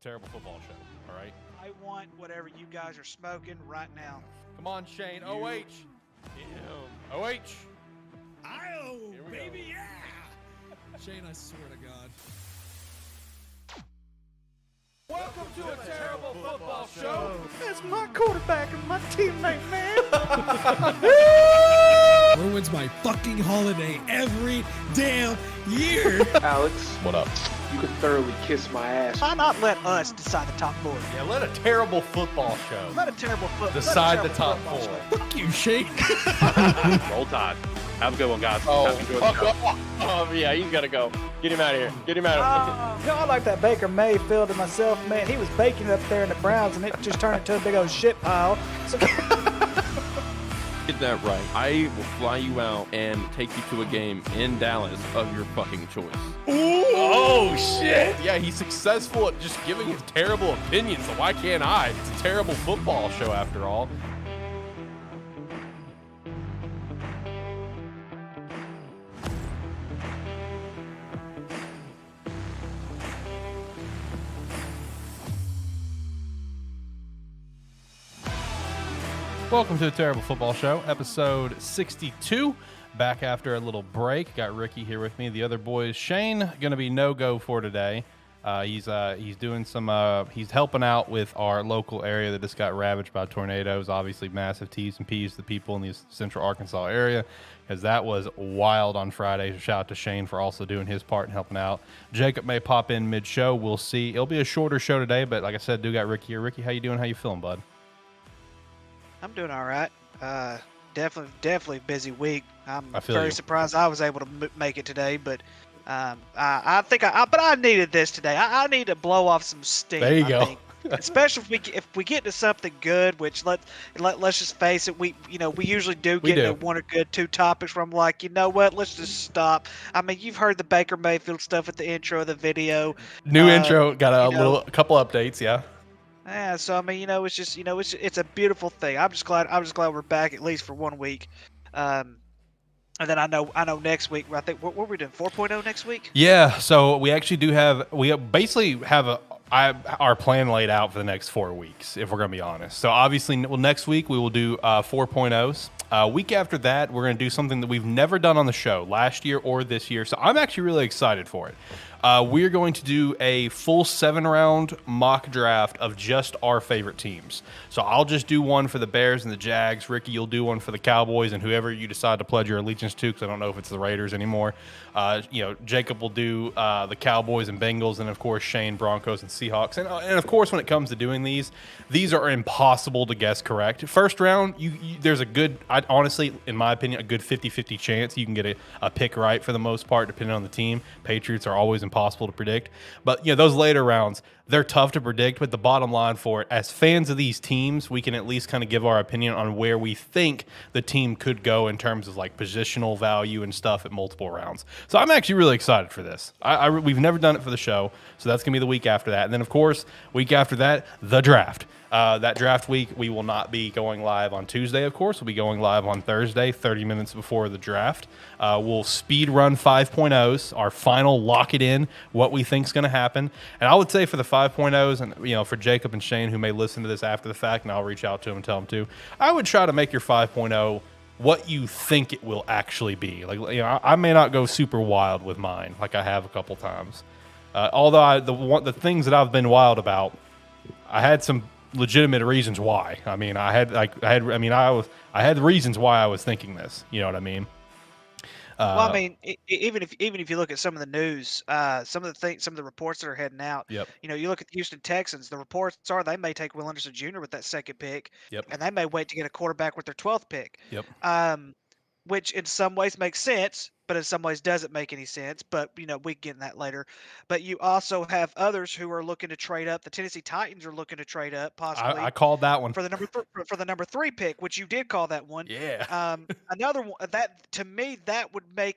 a terrible football show, all right? I want whatever you guys are smoking right now. Come on, Shane. OH. OH. Oh, Here we baby, go. yeah! Shane, I swear to God. Welcome to a terrible football show. That's my quarterback and my teammate, man. Ruins my fucking holiday every damn year. Alex, What up? you can thoroughly kiss my ass. Why not let us decide the top four? Yeah, let a terrible football show Let a terrible decide the top football four. show. Fuck you, Shane. Roll Tide. Have a good one, guys. Oh, Have a good one. yeah, he's got to go. Get him out of here. Get him out of here. You know, I like that Baker Mayfield to myself, man. He was baking it up there in the Browns, and it just turned into a big old shit pile. So, Get that right. I will fly you out and take you to a game in Dallas of your fucking choice. Oh, shit. Yeah, he's successful at just giving his terrible opinions, so why can't I? It's a terrible football show after all. Welcome to the Terrible Football Show, episode 62. Back after a little break. Got Ricky here with me. The other boys, Shane, going to be no-go for today. He's doing some. He's helping out with our local area that just got ravaged by tornadoes. Obviously, massive T's and P's to the people in the Central Arkansas area, because that was wild on Friday. Shout out to Shane for also doing his part and helping out. Jacob may pop in mid-show. We'll see. It'll be a shorter show today, but like I said, do got Ricky here. Ricky, how you doing? How you feeling, bud? I'm doing all right. Definitely busy week. I'm I feel very you. surprised I was able to make it today, but I think I needed this today. I need to blow off some steam. There you I go. think. Especially if we get to something good, which let's just face it, we usually do We get do. to one or good two topics where I'm like, you know what, let's just stop. I mean, you've heard the Baker Mayfield stuff at the intro of the video. New intro, got a you know- couple updates, yeah. Yeah, so I mean, it's just it's a beautiful thing. I'm just glad we're back at least for 1 week. And then I know next week, I think what we're doing 4.0 next week. Yeah, so we actually do have, we basically have our plan laid out for the next 4 weeks, if we're going to be honest. So obviously, next week we will do 4.0s. Week after that, we're going to do something that we've never done on the show last year or this year. So I'm actually really excited for it. We're going to do a full 7-round mock draft of just our favorite teams. So I'll just do one for the Bears and the Jags. Ricky, you'll do one for the Cowboys and whoever you decide to pledge your allegiance to, because I don't know if it's the Raiders anymore. Jacob will do the Cowboys and Bengals, and of course Shane, Broncos and Seahawks. And of course, when it comes to doing these are impossible to guess correct. First round, there's a good, honestly, in my opinion, a good 50-50 chance you can get a pick right for the most part, depending on the team. Patriots are always impossible to predict. But those later rounds, they're tough to predict. But the bottom line for it, as fans of these teams, we can at least kind of give our opinion on where we think the team could go in terms of like positional value and stuff at multiple rounds. So I'm actually really excited for this. We've never done it for the show, so that's gonna be the week after that. And then of course, week after that, the draft. That draft week, we will not be going live on Tuesday, of course. We'll be going live on Thursday, 30 minutes before the draft. We'll speed run 5.0s, our final lock it in, what we think is going to happen. And I would say for the 5.0s, and for Jacob and Shane, who may listen to this after the fact, and I'll reach out to them and tell them to, I would try to make your 5.0 what you think it will actually be. Like, I may not go super wild with mine, like I have a couple times. Although the things that I've been wild about, I had some legitimate reasons why. I mean, I had reasons why I was thinking this. You know what I mean? Well, I mean, even if you look at some of the news, some of the reports that are heading out. Yep. You look at the Houston Texans. The reports are they may take Will Anderson Jr. with that second pick. Yep. And they may wait to get a quarterback with their 12th pick. Yep. Which in some ways makes sense, but in some ways doesn't make any sense. But we can get in that later. But you also have others who are looking to trade up. The Tennessee Titans are looking to trade up, possibly I called that one. for the number 3 pick, which you did call that one. Yeah. Another one that to me that would make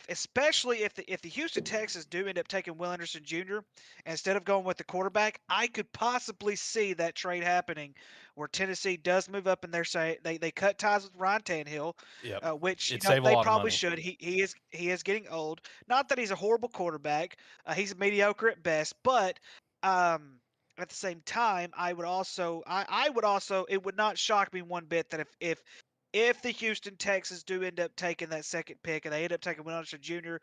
especially if the Houston Texans do end up taking Will Anderson Jr. instead of going with the quarterback, I could possibly see that trade happening where Tennessee does move up and they cut ties with Ryan Tannehill, Yep. which It'd save a they lot of probably money. should. He is getting old. Not that he's a horrible quarterback. He's mediocre at best, but At the same time, I would also, it would not shock me one bit that if the Houston Texans do end up taking that second pick and they end up taking Will Anderson Jr.,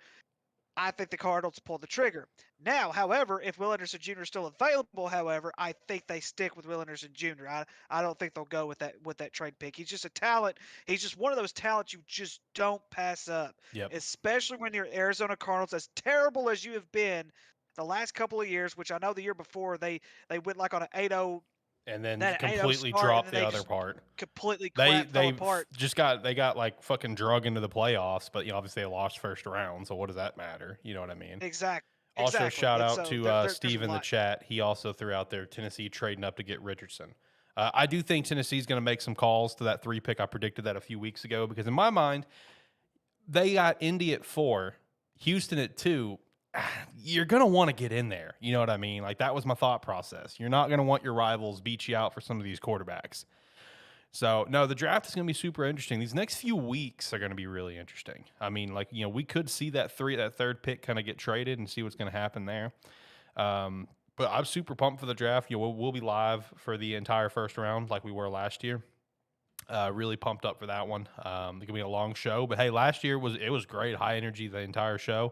I think the Cardinals pull the trigger. Now, however, if Will Anderson Jr. is still available, however, I think they stick with Will Anderson Jr. I don't think they'll go with that trade pick. He's just a talent. He's just one of those talents you just don't pass up, Yep. especially when you're Arizona Cardinals. As terrible as you have been the last couple of years, which I know the year before they went like on an 8-0, And then that 8-0 completely start, and dropped then the they other just part. completely They fell apart. just got like fucking drug into the playoffs, but obviously they lost first round. So what does that matter? You know what I mean? Exactly. Also, shout And out so to there's Steve a in the lot. chat. He also threw out there Tennessee trading up to get Richardson. I do think Tennessee's going to make some calls to that 3 pick. I predicted that a few weeks ago because in my mind, they got Indy at 4, Houston at 2. You're going to want to get in there. You know what I mean? Like that was my thought process. You're not going to want your rivals beat you out for some of these quarterbacks. So, no, the draft is going to be super interesting. These next few weeks are going to be really interesting. I mean, like, we could see that third pick kind of get traded and see what's going to happen there. But I'm super pumped for the draft. We'll be live for the entire first round like we were last year. Really pumped up for that one. It's going to be a long show, but hey, last year it was great, high energy the entire show.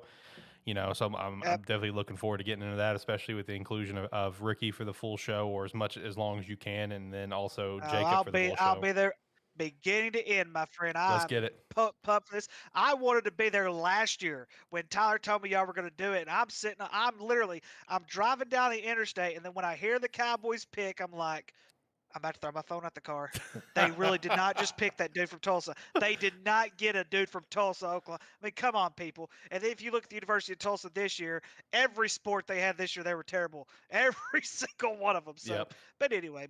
So I'm definitely looking forward to getting into that, especially with the inclusion of Ricky for the full show or as long as you can, and then also Jacob for the full show. I'll be there beginning to end, my friend. Let's get it. Pumped for this. I wanted to be there last year when Tyler told me y'all were going to do it, and I'm driving down the interstate, and then when I hear the Cowboys pick, I'm like, I'm about to throw my phone out the car. They really did not just pick that dude from Tulsa. They did not get a dude from Tulsa, Oklahoma. I mean, come on, people. And then if you look at the University of Tulsa this year, every sport they had this year, they were terrible. Every single one of them. So, Yep. But anyway,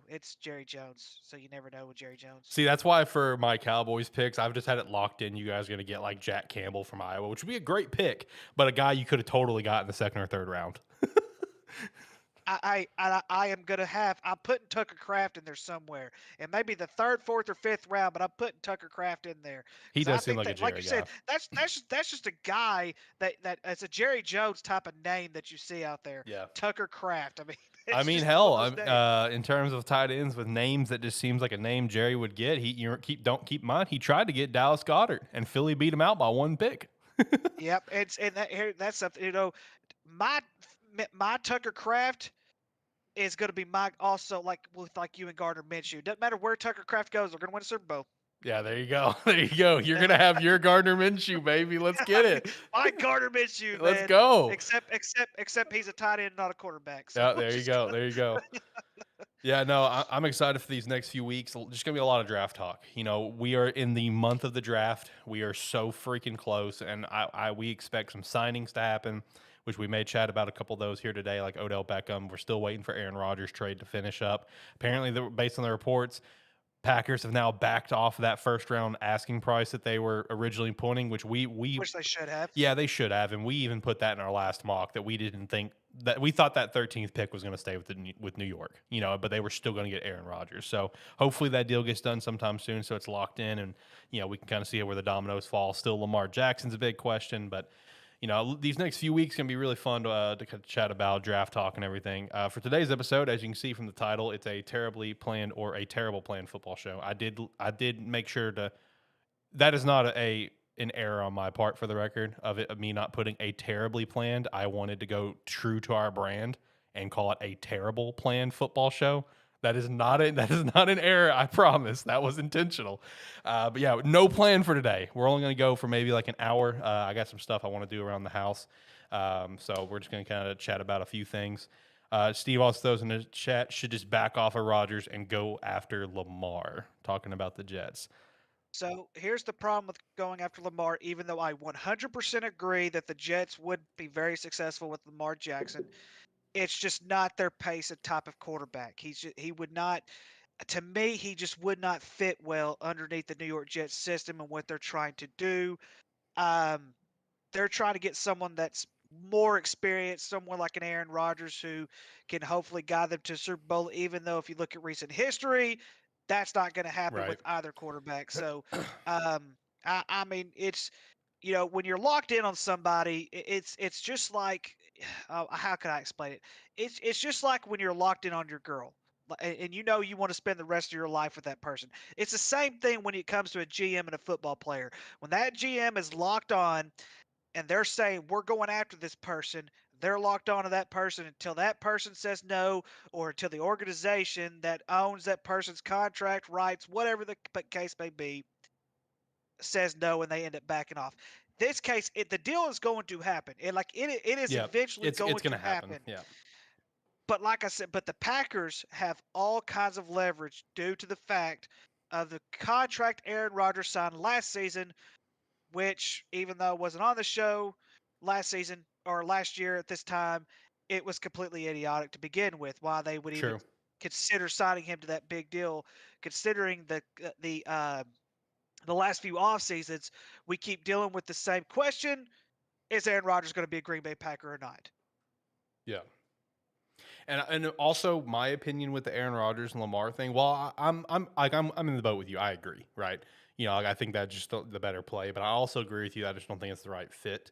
it's Jerry Jones, so you never know with Jerry Jones. See, that's why for my Cowboys picks, I've just had it locked in. You guys are going to get like Jack Campbell from Iowa, which would be a great pick, but a guy you could have totally got in the second or third round. I am gonna have. I'm putting Tucker Kraft in there somewhere, and maybe the third, fourth, or fifth round. But I'm putting Tucker Kraft in there. He does seem like a Jerry like you said, that's just a guy that it's a Jerry Jones type of name that you see out there. Yeah, Tucker Kraft. hell, in terms of tight ends with names, that just seems like a name Jerry would get. Don't keep in mind he tried to get Dallas Goedert, and Philly beat him out by 1 pick. Yep, that's something. My Tucker Kraft is going to be also like you and Gardner Minshew. Doesn't matter where Tucker Kraft goes, they're going to win a Super Bowl. Yeah, there you go. There you go. You're going to have your Gardner Minshew, baby. Let's get it. My Gardner Minshew, Let's man. go. Except he's a tight end, not a quarterback. So yeah, there you go. There you go. Yeah, no, I'm excited for these next few weeks. Just going to be a lot of draft talk. We are in the month of the draft. We are so freaking close, and we expect some signings to happen, which we may chat about a couple of those here today, like Odell Beckham. We're still waiting for Aaron Rodgers' trade to finish up. Apparently, based on the reports, Packers have now backed off that first-round asking price that they were originally putting, which which they should have. Yeah, they should have, and we even put that in our last mock that we didn't think that we thought that 13th pick was going to stay with New York, but they were still going to get Aaron Rodgers. So hopefully that deal gets done sometime soon, so it's locked in, and we can kind of see where the dominoes fall. Still, Lamar Jackson's a big question, but. These next few weeks can be really fun to chat about draft talk and everything. For today's episode, as you can see from the title, it's a terribly planned or a terrible planned football show. I did make sure to. That is not an error on my part, for the record, of me not putting a terribly planned. I wanted to go true to our brand and call it a terrible planned football show. That is not an error. I promise. That was intentional. But yeah, no plan for today. We're only going to go for maybe like an hour. I got some stuff I want to do around the house. So we're just going to kind of chat about a few things. Steve also throws in the chat, should just back off of Rodgers and go after Lamar, talking about the Jets. So here's the problem with going after Lamar, even though I 100% agree that the Jets would be very successful with Lamar Jackson. It's just not their pace and type of quarterback. He would not, to me, he just would not fit well underneath the New York Jets system and what they're trying to do. They're trying to get someone that's more experienced, someone like an Aaron Rodgers who can hopefully guide them to Super Bowl, even though if you look at recent history, that's not going to happen with either quarterback. So, I mean, it's, when you're locked in on somebody, it's just like how can I explain it? It's just like when you're locked in on your girl, and you know you want to spend the rest of your life with that person. It's the same thing when it comes to a GM and a football player. When that GM is locked on and they're saying we're going after this person, they're locked onto that person until that person says no, or until the organization that owns that person's contract rights, whatever the case may be, says no, and they end up backing off. This case, the deal is going to happen. It is Yeah, eventually it's going gonna to happen. happen. Yeah. But like I said, but the Packers have all kinds of leverage due to the fact of the contract Aaron Rodgers signed last season, which, even though it wasn't on the show last season or last year at this time, it was completely idiotic to begin with. Why they would even True. consider signing him to that big deal, considering the last few off seasons, we keep dealing with the same question: is Aaron Rodgers going to be a Green Bay Packer or not? Yeah. And also my opinion with the Aaron Rodgers and Lamar thing. Well, I'm in the boat with you. I agree, right? You know, like, I think that's just the better play. But I also agree with you. I just don't think it's the right fit.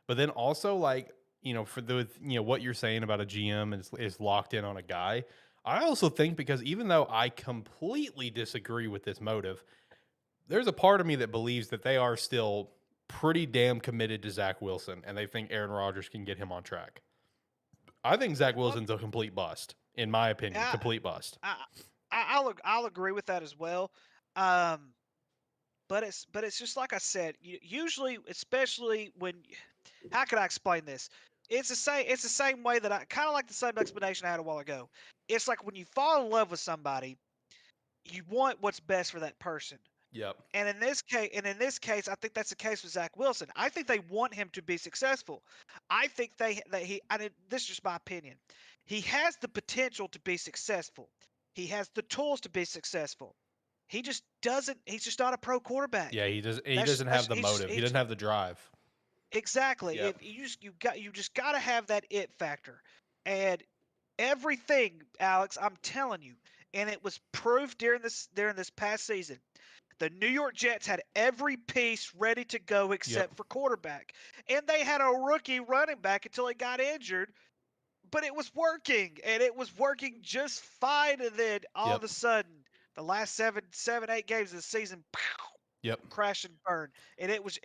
But then also, like, you know, for the what you're saying about a GM is locked in on a guy. I also think, because even though I completely disagree with this motive, there's a part of me that believes that they are still pretty damn committed to Zach Wilson, and they think Aaron Rodgers can get him on track. I think Zach Well, Wilson's a complete bust, in my opinion. I, Complete bust. I'll agree with that as well. Um, but it's just like I said. Usually, especially when, how can I explain this? It's the same way that I kind of like the same explanation I had a while ago. It's like when you fall in love with somebody, you want what's best for that person. Yep. And in this case, I think that's the case with Zach Wilson. I think they want him to be successful. I think this is just my opinion. He has the potential to be successful. He has the tools to be successful. He just doesn't. He's just not a pro quarterback. Yeah, he does. He That's doesn't have the he's just, motive. He he's doesn't have the drive. exactly. Yep. If you just got to have that it factor, and everything, Alex, I'm telling you, and it was proved during this past season. The New York Jets had every piece ready to go Yep. except for quarterback. And they had a rookie running back until he got injured, but it was working, and it was working just fine. And then all of Yep. a sudden, the last 8 games of the season, Yep. crash and burn. And it was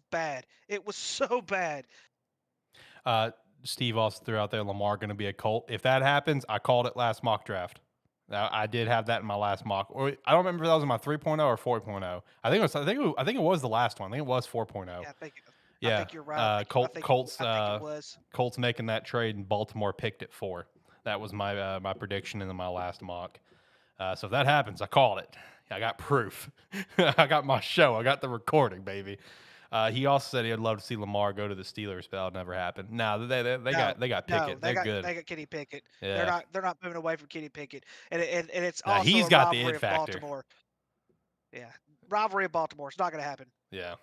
bad. It was so bad. Steve also threw out there Lamar going to be a Colt. If that happens, I called it last mock draft. I did have that in my last mock. Or I don't remember if that was in my 3.0 or 4.0. I think it was the last one. I think it was 4.0. Yeah, I Yeah. think you're right. Colts. I think it was. Colts making that trade, and Baltimore picked at 4. That was my my prediction in my last mock. So if that happens, I called it. I got proof. I got my show. I got the recording, baby. He also said he'd love to see Lamar go to the Steelers, but that'll never happen. No, they got Pickett. They're good. They got Kenny Pickett. Yeah. They're not moving away from Kenny Pickett, and it's Nah, also he's a got the rivalry it of factor. Baltimore. Yeah, rivalry of Baltimore. It's not going to happen. Yeah.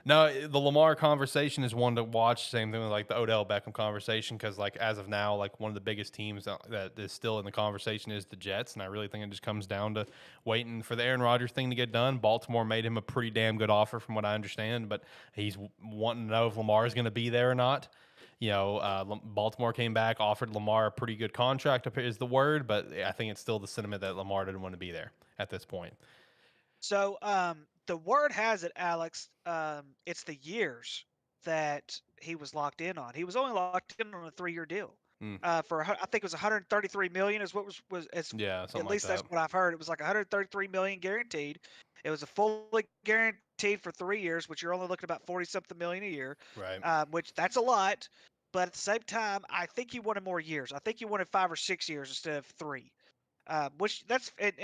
No, the Lamar conversation is one to watch. Same thing with like the Odell Beckham conversation, because like as of now, like one of the biggest teams that is still in the conversation is the Jets, and I really think it just comes down to waiting for the Aaron Rodgers thing to get done. Baltimore made him a pretty damn good offer, from what I understand, but he's wanting to know if Lamar is going to be there or not. You know, Baltimore came back, offered Lamar a pretty good contract, is the word, but I think it's still the sentiment that Lamar didn't want to be there at this point. So, the word has it, Alex. It's the years that he was locked in on. He was only locked in on a 3-year deal. I think it was 133 million is what was Yeah, something at like least that's that. what I've heard. It was like 133 million guaranteed. It was a fully guaranteed for 3 years, which you're only looking about 40 something million a year. Right. Which that's a lot, but at the same time, I think he wanted more years. I think he wanted 5 or 6 years instead of 3. Which that's and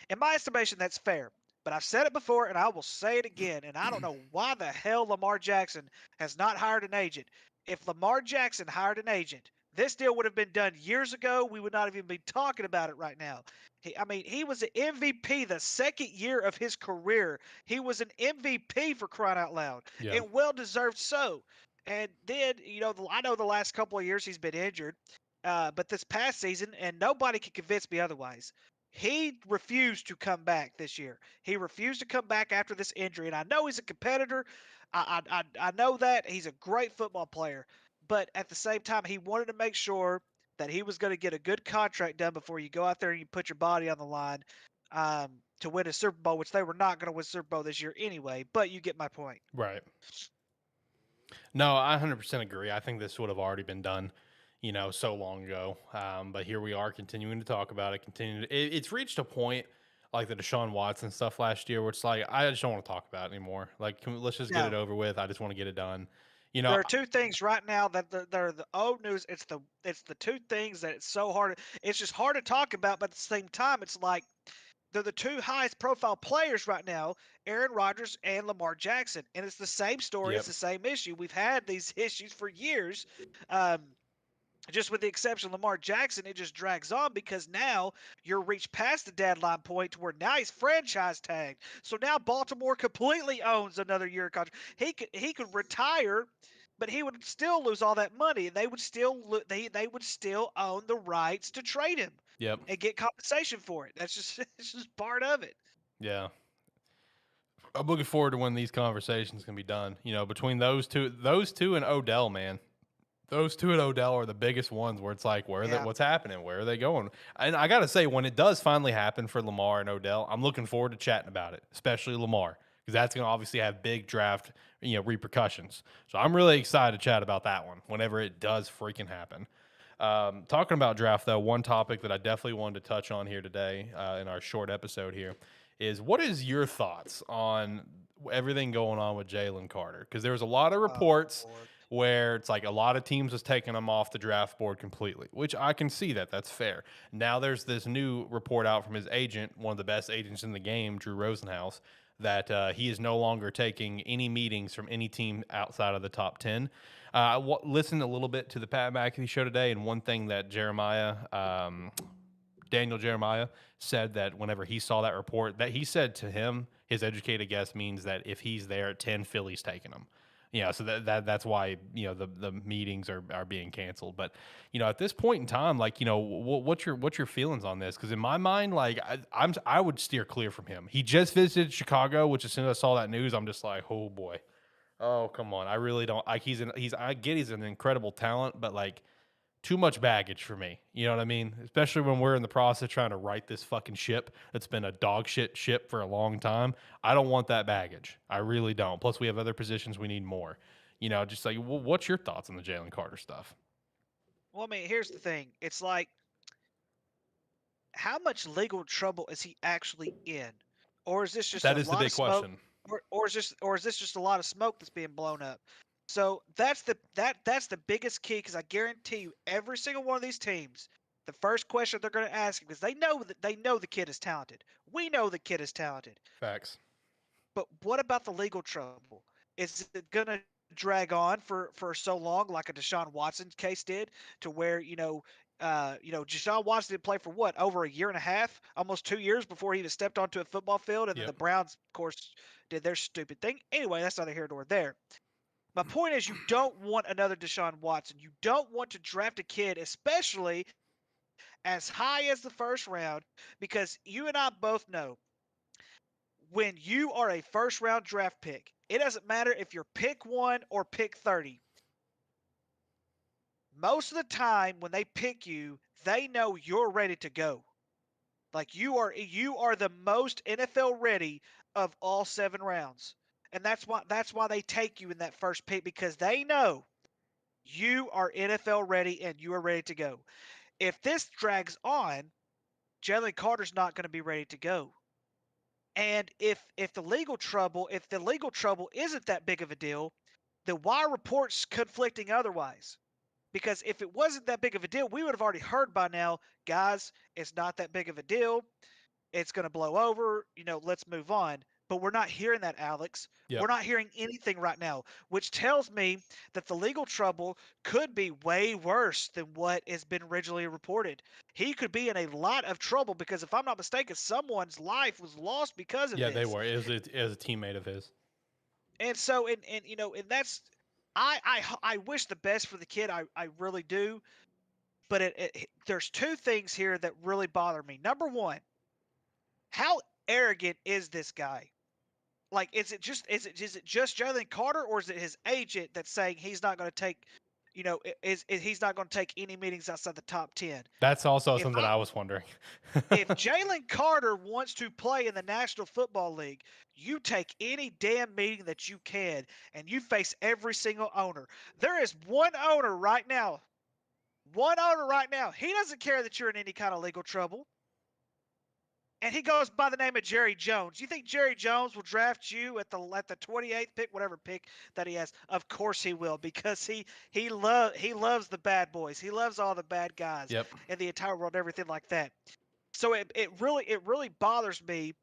in my estimation, that's fair. But I've said it before, and I will say it again. And I don't know why the hell Lamar Jackson has not hired an agent. If Lamar Jackson hired an agent, this deal would have been done years ago. We would not have even be talking about it right now. He was an MVP the second year of his career. He was an MVP, for crying out loud, Yeah. and well deserved so. And then, I know the last couple of years he's been injured. But this past season, and nobody can convince me otherwise, he refused to come back this year. He refused to come back after this injury. And I know he's a competitor. I know that. He's a great football player. but at the same time, he wanted to make sure that he was going to get a good contract done before you go out there and you put your body on the line to win a Super Bowl, which they were not going to win Super Bowl this year anyway. But you get my point. Right. No, I 100% agree. I think this would have already been done, so long ago. But here we are continuing to talk about it. It's reached a point like the Deshaun Watson stuff last year where it's like, I just don't want to talk about it anymore. Like, let's just get it over with. I just want to get it done. There are two things right now that they're the old news. It's the two things that it's so hard. It's just hard to talk about, but at the same time, it's like they're the two highest profile players right now, Aaron Rodgers and Lamar Jackson. And it's the same story. Yep. It's the same issue. We've had these issues for years. Just with the exception of Lamar Jackson, it just drags on because now you're reached past the deadline point to where now he's franchise tagged. So now Baltimore completely owns another year contract. He could retire, but he would still lose all that money, and they would still own the rights to trade him. Yep. And get compensation for it. That's just it's just part of it. Yeah. I'm looking forward to when these conversations can be done. Between those two and Odell, man. Those two and Odell are the biggest ones where it's like, what's happening? Where are they going? And I got to say, when it does finally happen for Lamar and Odell, I'm looking forward to chatting about it, especially Lamar, because that's going to obviously have big draft, repercussions. So I'm really excited to chat about that one whenever it does freaking happen. Talking about draft, though, one topic that I definitely wanted to touch on here today in our short episode here is, what is your thoughts on everything going on with Jalen Carter? Because there's a lot of reports where it's like a lot of teams is taking him off the draft board completely, which I can see that. That's fair. Now there's this new report out from his agent, one of the best agents in the game, Drew Rosenhaus, that he is no longer taking any meetings from any team outside of the top 10. Listened a little bit to the Pat McAfee show today, and one thing that Daniel Jeremiah said, that whenever he saw that report, that he said to him, his educated guess means that if he's there at 10, Philly's taking him. So that's why the meetings are being canceled. But at this point in time, like, what's your feelings on this? Because in my mind, like, I would steer clear from him. He just visited Chicago, which as soon as I saw that news, I'm just like, oh boy, oh come on. I really don't like. I get he's an incredible talent, but like, too much baggage for me. You know what I mean? Especially when we're in the process of trying to right this fucking ship that's been a dog shit ship for a long time. I don't want that baggage. I really don't. Plus, we have other positions we need more. Just like, what's your thoughts on the Jalen Carter stuff? Well, I mean, here's the thing. It's like, how much legal trouble is he actually in? Or is this just that is the big question? Or is this just a lot of smoke that's being blown up? So that's the biggest key, because I guarantee you, every single one of these teams, the first question they're going to ask him, because they know the kid is talented. We know the kid is talented. Facts. But what about the legal trouble? Is it going to drag on for so long, like a Deshaun Watson case did, to where Deshaun Watson did play for what, over a year and a half, almost 2 years before he even stepped onto a football field, and then the Browns, of course, did their stupid thing. Anyway, that's neither here nor there. My point is, you don't want another Deshaun Watson. You don't want to draft a kid, especially as high as the first round, because you and I both know when you are a first round draft pick, it doesn't matter if you're pick 1 or pick 30. Most of the time when they pick you, they know you're ready to go. Like, you are the most NFL ready of all 7 rounds. And that's why they take you in that first pick, because they know you are NFL ready and you are ready to go. If this drags on, Jalen Carter's not going to be ready to go. And if the legal trouble isn't that big of a deal, then why are reports conflicting otherwise? Because if it wasn't that big of a deal, we would have already heard by now, guys, it's not that big of a deal. It's going to blow over. Let's move on. But we're not hearing that, Alex. Yep. We're not hearing anything right now, which tells me that the legal trouble could be way worse than what has been originally reported. He could be in a lot of trouble, because if I'm not mistaken, someone's life was lost because of this. Yeah, they were. It was a teammate of his. And so, and that's, I wish the best for the kid. I really do. But there's two things here that really bother me. Number one, how arrogant is this guy? Like, is it just Jalen Carter, or is it his agent that's saying he's not going to take, is he's not going to take any meetings outside the top 10. That's also If something I was wondering. If Jalen Carter wants to play in the National Football League, you take any damn meeting that you can, and you face every single owner. There is one owner right now. He doesn't care that you're in any kind of legal trouble. And he goes by the name of Jerry Jones. You think Jerry Jones will draft you at the 28th pick, whatever pick that he has? Of course he will, because he loves the bad boys. He loves all the bad guys Yep. in the entire world, everything like that. So it really bothers me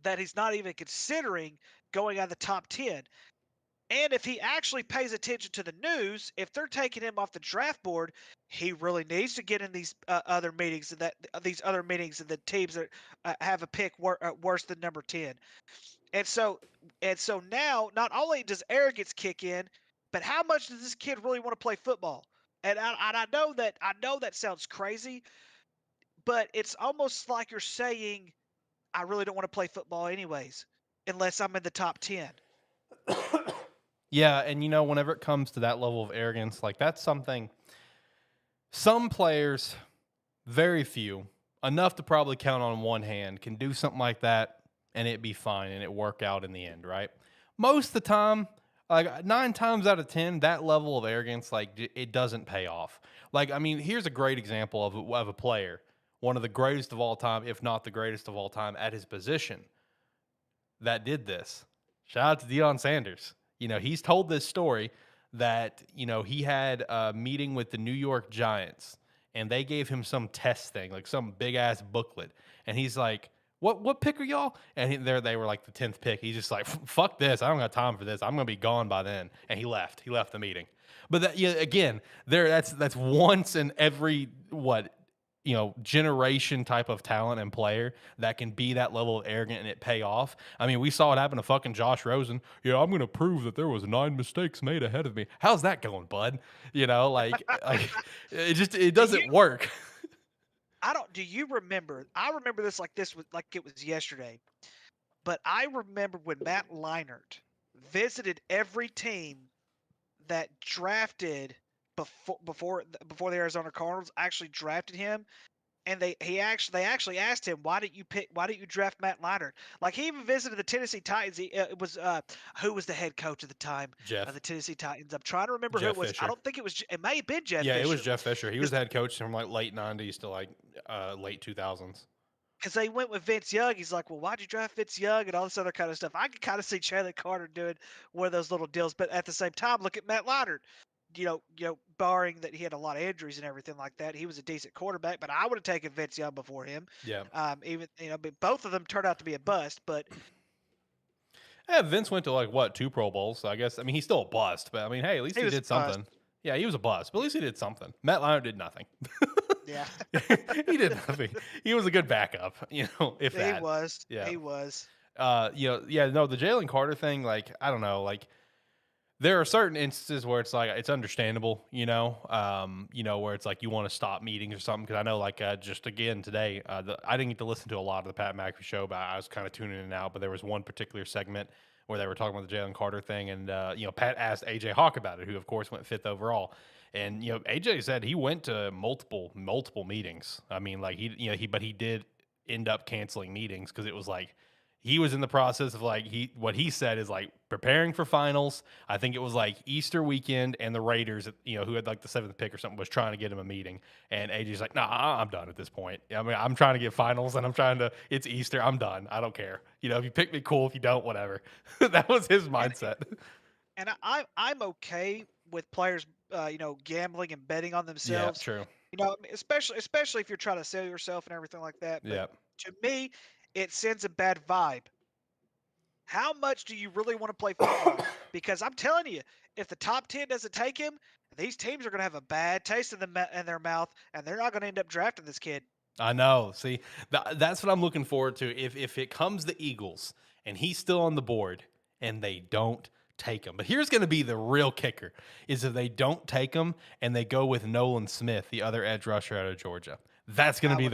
that he's not even considering going out of the top 10. And if he actually pays attention to the news, if they're taking him off the draft board, he really needs to get in these other meetings and these other meetings and the teams that have a pick worse than number 10. And so now not only does arrogance kick in, but how much does this kid really want to play football? And I know that sounds crazy, but it's almost like you're saying, I really don't want to play football anyways, unless I'm in the top 10. Yeah, and whenever it comes to that level of arrogance, like that's something some players, very few, enough to probably count on one hand, can do something like that and it be fine and it work out in the end, right? Most of the time, like 9 times out of 10, that level of arrogance, like it doesn't pay off. Like, I mean, here's a great example of a player, one of the greatest of all time, if not the greatest of all time at his position, that did this. Shout out to Deion Sanders. He's told this story that, he had a meeting with the New York Giants and they gave him some test thing, like some big ass booklet. And he's like, what pick are y'all? And they were like the 10th pick. He's just like, fuck this. I don't got time for this. I'm going to be gone by then. And he left. He left the meeting. But that, again, that's once in every, generation type of talent and player that can be that level of arrogant and it pay off. I mean, we saw it happen to fucking Josh Rosen. I'm going to prove that there was 9 mistakes made ahead of me. How's that going, bud? Like it doesn't work. Do you remember? I remember this like it was yesterday. But I remember when Matt Leinart visited every team that drafted before the Arizona Cardinals actually drafted him, and they actually asked him, why didn't you draft Matt Leinart? Like, he even visited the Tennessee Titans. Who was the head coach at the time of the Tennessee Titans? I'm trying to remember Jeff who it was. Fisher. I don't think it was. It may have been Jeff. Yeah, Fisher. It was Jeff Fisher. He was the head coach from like late 90s to like late 2000s. Because they went with Vince Young. He's like, well, why'd you draft Vince Young and all this other kind of stuff? I could kind of see Jalen Carter doing one of those little deals, but at the same time, look at Matt Leinart. Barring that he had a lot of injuries and everything like that, he was a decent quarterback. But I would have taken Vince Young before him. Yeah. But both of them turned out to be a bust. But yeah, Vince went to like 2 Pro Bowls. So I guess he's still a bust. But I mean, hey, at least he did something. Yeah, he was a bust, but at least he did something. Matt Leinart did nothing. Yeah, he did nothing. He was a good backup. If that. He was. Yeah. He was. The Jalen Carter thing, like, I don't know, like, there are certain instances where it's like it's understandable, where it's like you want to stop meetings or something. Because I know, like, just again today, I didn't get to listen to a lot of the Pat McAfee show, but I was kind of tuning in and out. But there was one particular segment where they were talking about the Jalen Carter thing, and Pat asked AJ Hawk about it, who of course went 5th overall. And AJ said he went to multiple meetings. I mean, like but he did end up canceling meetings because it was like he was in the process of like what he said is like preparing for finals. I think it was like Easter weekend, and the Raiders, who had like the 7th pick or something, was trying to get him a meeting. And AJ's like, nah, I'm done at this point. I mean, I'm trying to get finals, and it's Easter. I'm done. I don't care. If you pick me, cool. If you don't, whatever. That was his mindset. And I'm okay with players, gambling and betting on themselves. Yeah, true. Especially if you're trying to sell yourself and everything like that. But yeah. To me, it sends a bad vibe. How much do you really want to play football? Because I'm telling you, if the top 10 doesn't take him, these teams are going to have a bad taste in their mouth, and they're not going to end up drafting this kid. I know. See, that's what I'm looking forward to. If it comes the Eagles and he's still on the board and they don't take him. But here's going to be the real kicker, is if they don't take him and they go with Nolan Smith, the other edge rusher out of Georgia. That's going to be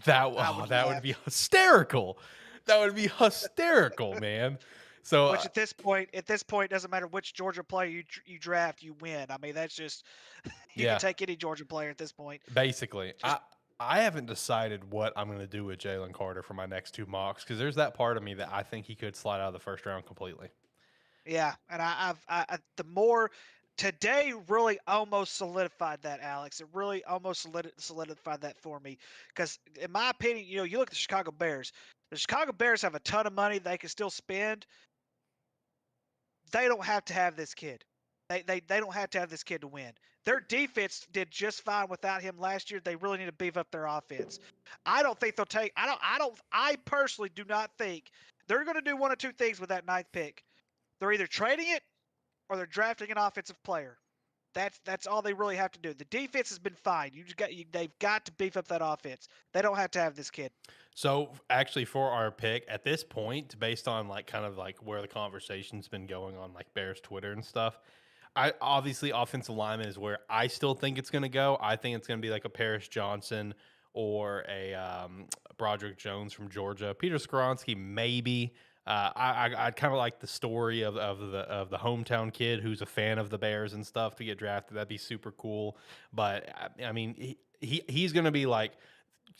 that would be hysterical. That would be hysterical, man. So Which at this point, it doesn't matter which Georgia player you draft, you win. I mean, that's just you yeah, can take any Georgia player at this point. basically, Just I haven't decided what I'm going to do with Jalen Carter for my next two mocks because there's that part of me that I think he could slide out of the first round completely. yeah, and the more today really almost solidified that, Alex. It really almost solidified that for me because, in my opinion, you look at the Chicago Bears. The Chicago Bears have a ton of money they can still spend. They don't have to have this kid. They don't have to have this kid to win. Their defense did just fine without him last year. They really need to beef up their offense. I don't think they'll take. I personally do not think they're going to do one of two things with that ninth pick. They're either trading it or they're drafting an offensive player. That's all they really have to do. The defense has been fine. They've got to beef up that offense. They don't have to have this kid. So actually, for our pick at this point, based on like kind of like where the conversation's been going on, like Bears Twitter and stuff, I obviously offensive lineman is where I still think it's going to go. I think it's going to be like a Paris Johnson or a Broderick Jones from Georgia. Peter Skoronski maybe. I kind of like the story of the hometown kid who's a fan of the Bears and stuff to get drafted. That'd be super cool. But I mean, he's going to be like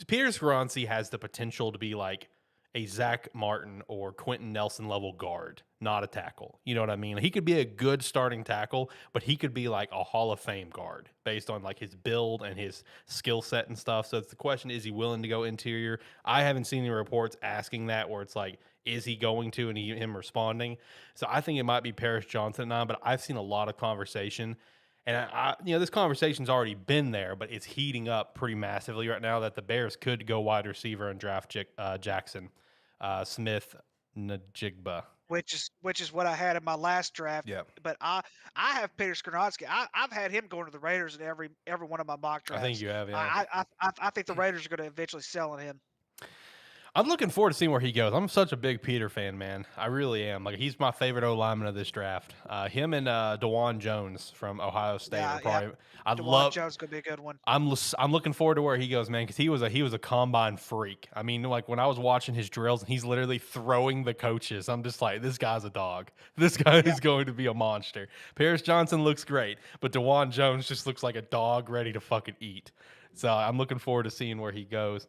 Peter Skoronski has the potential to be like a Zach Martin or Quentin Nelson level guard, not a tackle. You know what I mean? He could be a good starting tackle, but he could be like a Hall of Fame guard based on like his build and his skill set and stuff. So it's the question, is he willing to go interior? I haven't seen any reports asking that where it's like, is he going to, and him responding. So I think it might be Paris Johnson now, but I've seen a lot of conversation. And this conversation's already been there, but it's heating up pretty massively right now that the Bears could go wide receiver and draft Jackson Smith Najigba. Which is what I had in my last draft. Yeah. But I have Peter Skoronski. I've had him going to the Raiders in every one of my mock drafts. I think you have, yeah. I think the Raiders are going to eventually sell on him. I'm looking forward to seeing where he goes. I'm such a big Peter fan, man. I really am. Like, he's my favorite O lineman of this draft. Him and DeJuan Jones from Ohio State are probably. Yeah. DeJuan Jones is gonna be a good one. I'm looking forward to where he goes, man, because he was a combine freak. I mean, like when I was watching his drills, and he's literally throwing the coaches. I'm just like, this guy's a dog. This guy is going to be a monster. Paris Johnson looks great, but DeJuan Jones just looks like a dog ready to fucking eat. So I'm looking forward to seeing where he goes.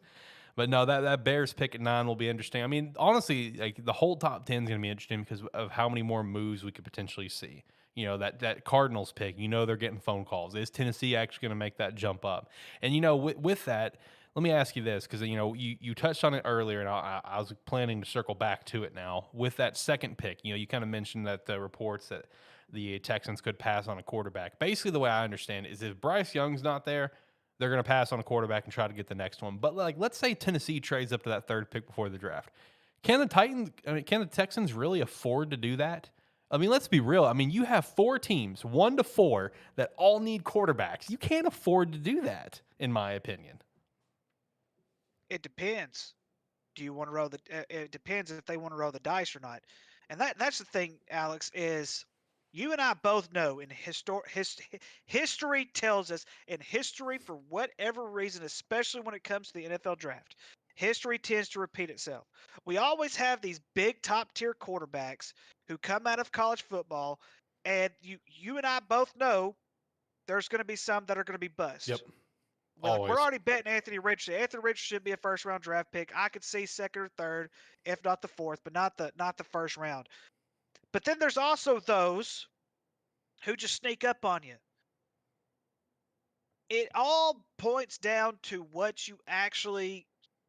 But no, that Bears pick at 9 will be interesting. I mean, honestly, like the whole top 10 is going to be interesting because of how many more moves we could potentially see. You know, that Cardinals pick, they're getting phone calls. Is Tennessee actually going to make that jump up? And, with that, let me ask you this because, you touched on it earlier, and I was planning to circle back to it now. With that second pick, you kind of mentioned that the reports that the Texans could pass on a quarterback. Basically, the way I understand it is if Bryce Young's not there, they're going to pass on a quarterback and try to get the next one. But like, let's say Tennessee trades up to that third pick before the draft. Can the Texans really afford to do that? I mean, let's be real. I mean, you have 4 teams, 1 to 4, that all need quarterbacks. You can't afford to do that, in my opinion. It depends. Do you want to roll the? It depends if they want to roll the dice or not. And that's the thing, Alex, is you and I both know in history tells us, in history for whatever reason, especially when it comes to the NFL draft, history tends to repeat itself. We always have these big top tier quarterbacks who come out of college football, and you and I both know there's going to be some that are going to be bust. Yep. We're already betting Anthony Richardson. Anthony Richardson should be a first round draft pick. I could see second or third, if not the fourth, but not the first round. But then there's also those who just sneak up on you. It all points down to what you actually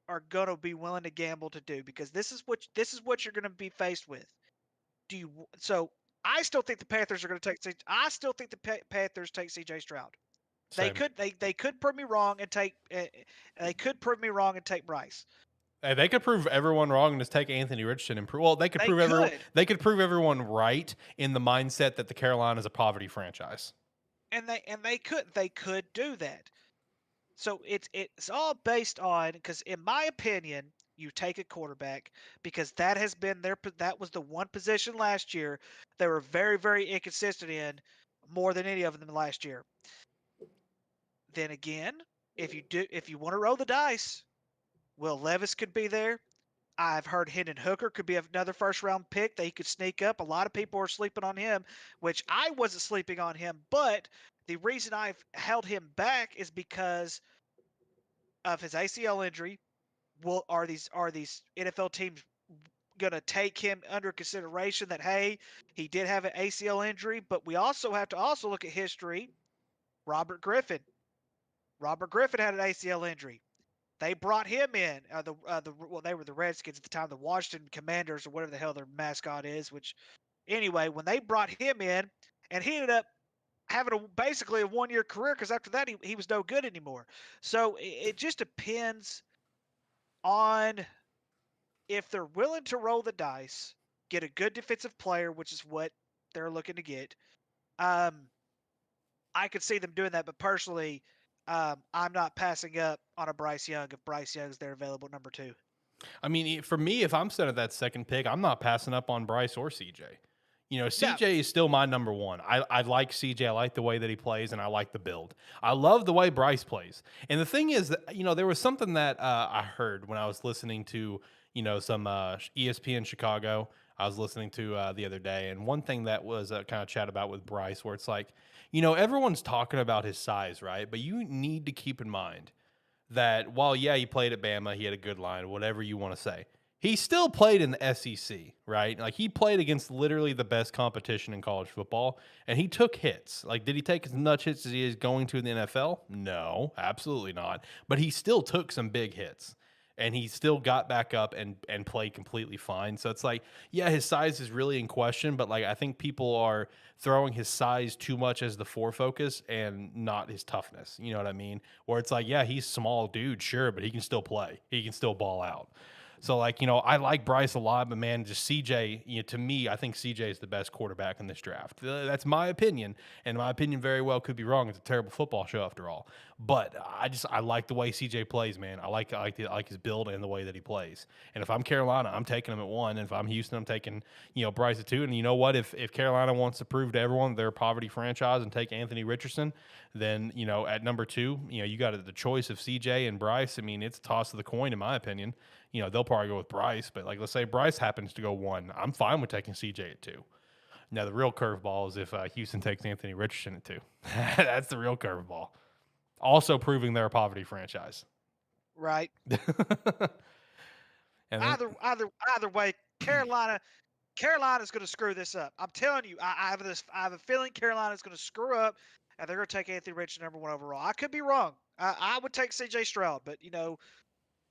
are going to be willing to gamble to do, because this is what you're going to be faced with. So I still think the Panthers are going to take. I still think the Panthers take C.J. Stroud. Same. They could prove me wrong and take. They could prove me wrong and take Bryce. Hey, they could prove everyone wrong and just take Anthony Richardson and prove. Well, they could prove everyone. They could prove everyone right in the mindset that the Carolina is a poverty franchise. And they could do that. So it's all based on, because in my opinion, you take a quarterback because that was the one position last year they were very, very inconsistent in, more than any of them last year. Then again, if you want to roll the dice, Will Levis could be there. I've heard Hendon Hooker could be another first-round pick that he could sneak up. A lot of people are sleeping on him, which I wasn't sleeping on him. But the reason I've held him back is because of his ACL injury. Are these NFL teams going to take him under consideration that, hey, he did have an ACL injury, but we also have to also look at history. Robert Griffin had an ACL injury. They brought him in. They were the Redskins at the time, the Washington Commanders or whatever the hell their mascot is. Which, anyway, when they brought him in, and he ended up having basically a 1-year career because after that he was no good anymore. So it just depends on if they're willing to roll the dice, get a good defensive player, which is what they're looking to get. I could see them doing that, but personally, I'm not passing up on a Bryce Young if Bryce Young's there available number 2. I mean, for me, if I'm set at that second pick, I'm not passing up on Bryce or CJ. You know, CJ is still my number 1. I like CJ. I like the way that he plays, and I like the build. I love the way Bryce plays. And the thing is that, you know, there was something that I heard when I was listening to, you know, some ESPN Chicago I was listening to the other day. And one thing that was kind of chat about with Bryce, where it's like, you know, everyone's talking about his size, right? But you need to keep in mind that while, yeah, he played at Bama, he had a good line, whatever you want to say, he still played in the SEC, right? Like, he played against literally the best competition in college football, and he took hits. Like, did he take as much hits as he is going to in the NFL? No, absolutely not. But he still took some big hits, and he still got back up and played completely fine. So it's like, yeah, his size is really in question, but like, I think people are throwing his size too much as the focus and not his toughness. You know what I mean? Where it's like, yeah, he's a small dude, sure, but he can still play. He can still ball out. So, like, you know, I like Bryce a lot, but, man, just CJ, you know, to me, I think CJ is the best quarterback in this draft. That's my opinion, and my opinion very well could be wrong. It's a terrible football show after all. But I like the way CJ plays, man. I like his build and the way that he plays. And if I'm Carolina, I'm taking him at 1. And if I'm Houston, I'm taking, you know, Bryce at 2. And you know what? If Carolina wants to prove to everyone they're a poverty franchise and take Anthony Richardson, then, you know, at number 2, you know, you got the choice of CJ and Bryce. I mean, it's a toss of the coin, in my opinion. You know, they'll probably go with Bryce, but like, let's say Bryce happens to go 1. I'm fine with taking CJ at 2. Now, the real curveball is if Houston takes Anthony Richardson at 2. That's the real curveball. Also proving they're a poverty franchise. Right. And either way, Carolina's going to screw this up. I'm telling you, I have a feeling Carolina's going to screw up, and they're going to take Anthony Richardson number 1 overall. I could be wrong. I would take C.J. Stroud, but, you know,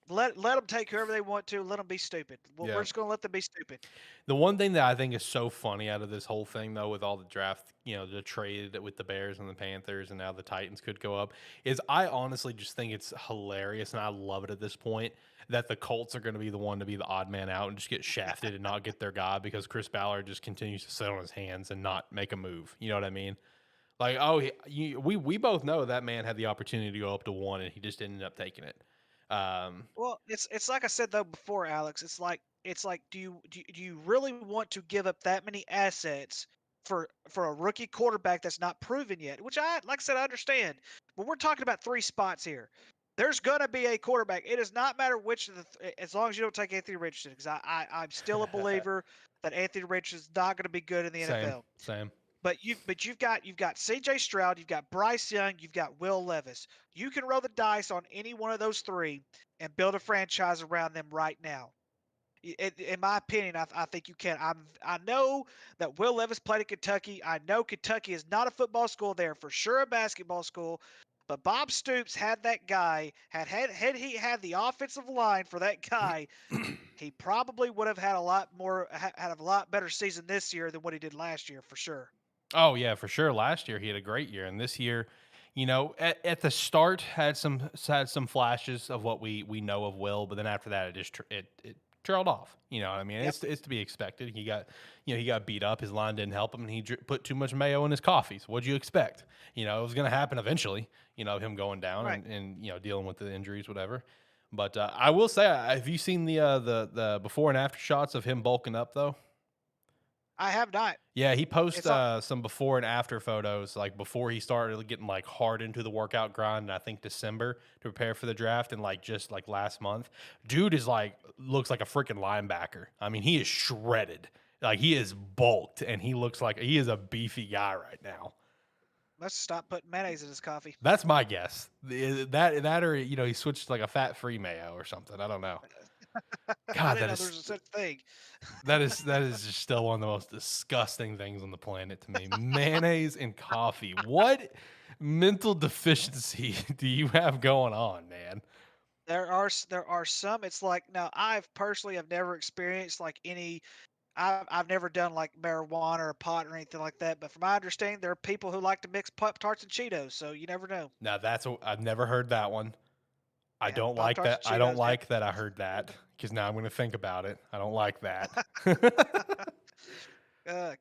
let them take whoever they want to. Let them be stupid. Yeah. We're just going to let them be stupid. The one thing that I think is so funny out of this whole thing, though, with all the draft, you know, the trade with the Bears and the Panthers, and now the Titans could go up, is I honestly just think it's hilarious, and I love it at this point, that the Colts are going to be the one to be the odd man out and just get shafted and not get their guy because Chris Ballard just continues to sit on his hands and not make a move. You know what I mean? Like, we both know that man had the opportunity to go up to 1, and he just ended up taking it. Well, it's like I said though before, Alex. It's like do you really want to give up that many assets for a rookie quarterback that's not proven yet? Which like I said, I understand, but we're talking about 3 spots here. There's gonna be a quarterback. It does not matter which of as long as you don't take Anthony Richardson, because I'm still a believer that Anthony Richardson's not going to be good in the NFL. Same. But you've got C.J. Stroud, you've got Bryce Young, you've got Will Levis. You can roll the dice on any one of those 3 and build a franchise around them right now. In my opinion, I think you can. I know that Will Levis played at Kentucky. I know Kentucky is not a football school; they're for sure a basketball school. But Bob Stoops had that guy. Had he had the offensive line for that guy, he probably would have had a lot better season this year than what he did last year, for sure. Oh, yeah, for sure. Last year he had a great year, and this year, you know, at the start had some flashes of what we know of Will, but then after that it just it trailed off. You know what I mean? Yep. It's to be expected. He got beat up. His line didn't help him, and he put too much mayo in his coffee. So what'd you expect? You know, it was going to happen eventually. You know, him going down Right. and you know, dealing with the injuries, whatever. But I will say, have you seen the before and after shots of him bulking up though? I have not. Yeah, he posts It's on. some before and after photos, like before he started getting like hard into the workout grind. I think December to prepare for the draft, and like just like last month, dude is like looks like a freaking linebacker. I mean, he is shredded, like he is bulked, and he looks like he is a beefy guy right now. Let's stop putting mayonnaise in his coffee. That's my guess. That or he switched to like a fat-free mayo or something. I don't know. I God, didn't that know is there was a such thing. that is just still one of the most disgusting things on the planet to me. Mayonnaise in coffee. What mental deficiency do you have going on, man? There are some. It's like now I've personally have never experienced like any. I've never done like marijuana or pot or anything like that. But from my understanding, there are people who like to mix Pop Tarts and Cheetos. So you never know. Now I've never heard that one. I Yeah, don't like Pop-Tarts that. and I don't Cheetos, like that I heard that because now I'm going to think about it. I don't like that.